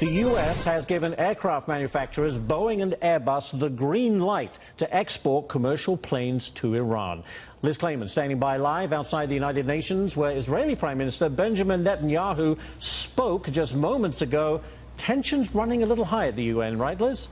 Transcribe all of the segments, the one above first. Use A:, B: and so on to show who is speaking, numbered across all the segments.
A: The U.S. has given aircraft manufacturers Boeing and Airbus the green light to export commercial planes to Iran. Liz Clayman standing by live outside the United Nations, where Israeli Prime Minister Benjamin Netanyahu spoke just moments ago. Tensions running a little high at the UN, right, Liz?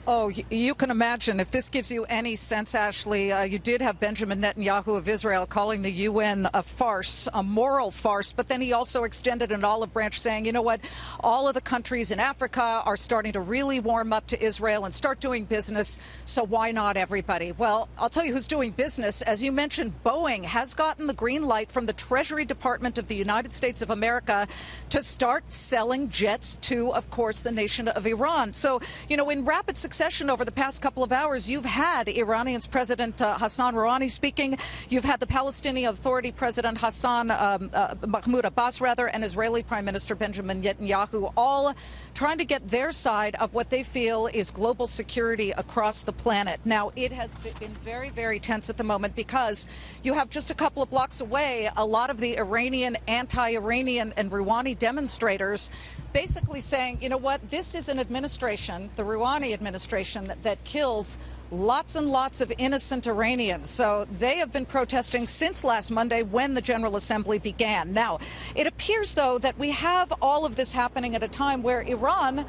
B: Oh, you can imagine. If this gives you any sense, Ashley, you did have Benjamin Netanyahu of Israel calling the UN a farce, a moral farce, but then he also extended an olive branch saying, you know what, all of the countries in Africa are starting to really warm up to Israel and start doing business, so why not everybody? Well, I'll tell you who's doing business. As you mentioned, Boeing has gotten the green light from the Treasury Department of the United States of America to start selling jets to, of course, the nation of Iran. So, you know, in rapid succession over the past couple of hours, you've had Iranian's President Hassan Rouhani speaking. You've had the Palestinian Authority President Mahmoud Abbas, and Israeli Prime Minister Benjamin Netanyahu, all trying to get their side of what they feel is global security across the planet. Now, it has been very, very tense at the moment because you have just a couple of blocks away a lot of the Iranian, anti-Iranian and Rouhani demonstrators basically saying, you know what, this is an administration, the Rouhani administration, that kills lots and lots of innocent Iranians. So they have been protesting since last Monday when the General Assembly began. Now, it appears, though, that we have all of this happening at a time where Iran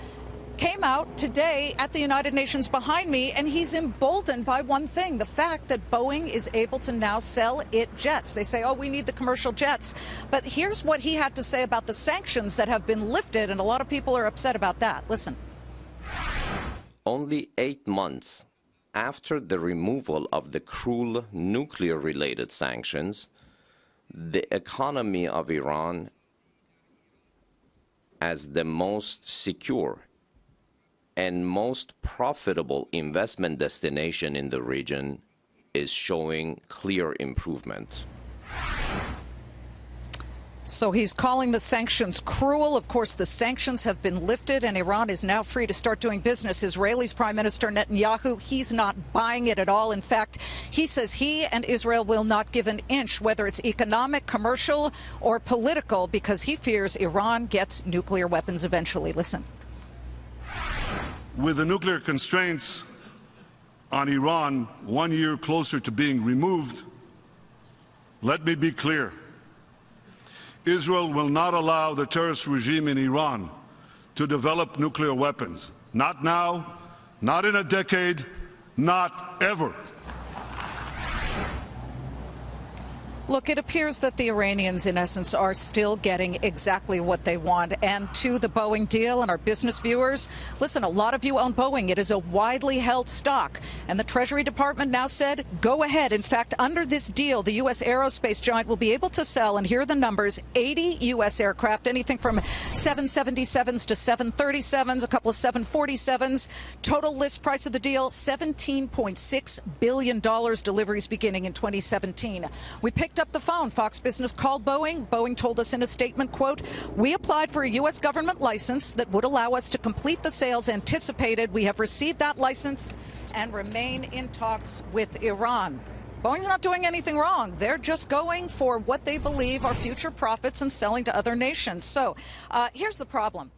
B: came out today at the United Nations behind me, and he's emboldened by one thing, the fact that Boeing is able to now sell it jets. They say, oh, we need the commercial jets. But here's what he had to say about the sanctions that have been lifted, and a lot of people are upset about that. Listen.
C: Only 8 months after the removal of the cruel nuclear-related sanctions, the economy of Iran, as the most secure and most profitable investment destination in the region, is showing clear improvement.
B: So he's calling the sanctions cruel. Of course, the sanctions have been lifted, and Iran is now free to start doing business. Israel's Prime Minister Netanyahu, he's not buying it at all. In fact, he says he and Israel will not give an inch, whether it's economic, commercial, or political, because he fears Iran gets nuclear weapons eventually. Listen.
D: With the nuclear constraints on Iran 1 year closer to being removed, let me be clear. Israel will not allow the terrorist regime in Iran to develop nuclear weapons. Not now, not in a decade, not ever.
B: Look, it appears that the Iranians, in essence, are still getting exactly what they want. And to the Boeing deal and our business viewers, listen, a lot of you own Boeing. It is a widely held stock. And the Treasury Department now said, go ahead. In fact, under this deal, the U.S. aerospace giant will be able to sell, and here are the numbers, 80 U.S. aircraft, anything from 777s to 737s, a couple of 747s. Total list price of the deal, $17.6 billion, deliveries beginning in 2017. We picked up the phone. Fox Business called Boeing. Boeing told us in a statement, quote, we applied for a U.S. government license that would allow us to complete the sales anticipated. We have received that license and remain in talks with Iran. Boeing's not doing anything wrong. They're just going for what they believe are future profits and selling to other nations. So here's the problem.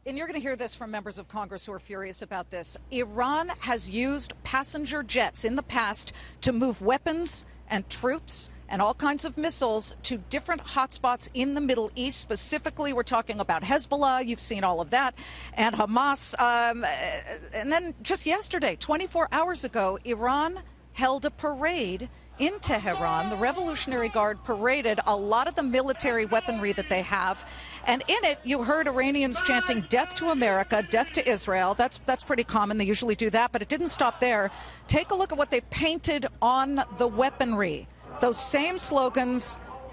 B: And you're going to hear this from members of Congress who are furious about this. Iran has used passenger jets in the past to move weapons and troops and all kinds of missiles to different hotspots in the Middle East. Specifically, we're talking about Hezbollah. You've seen all of that. And Hamas. And then just yesterday, 24 hours ago, Iran held a parade in Tehran. The Revolutionary Guard paraded a lot of the military weaponry that they have. And in it, you heard Iranians chanting, death to America, death to Israel. That's pretty common. They usually do that. But it didn't stop there. Take a look at what they painted on the weaponry. Those same slogans,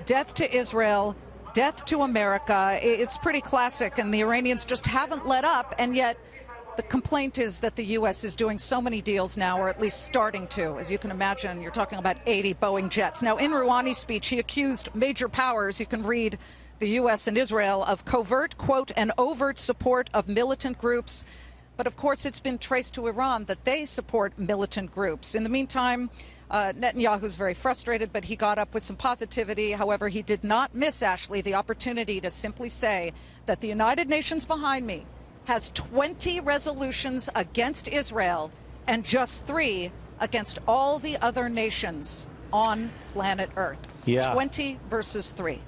B: death to Israel, death to America. It's pretty classic, and the Iranians just haven't let up, and yet the complaint is that the U.S. is doing so many deals now, or at least starting to. As you can imagine, you're talking about 80 Boeing jets. Now, in Rouhani's speech, he accused major powers, you can read, the U.S. and Israel, of covert, quote, and overt support of militant groups. But of course, it's been traced to Iran that they support militant groups. In the meantime, Netanyahu's very frustrated, but he got up with some positivity. However, he did not miss, Ashley, the opportunity to simply say that the United Nations behind me has 20 resolutions against Israel and just 3 against all the other nations on planet Earth.
A: Yeah.
B: 20 versus 3.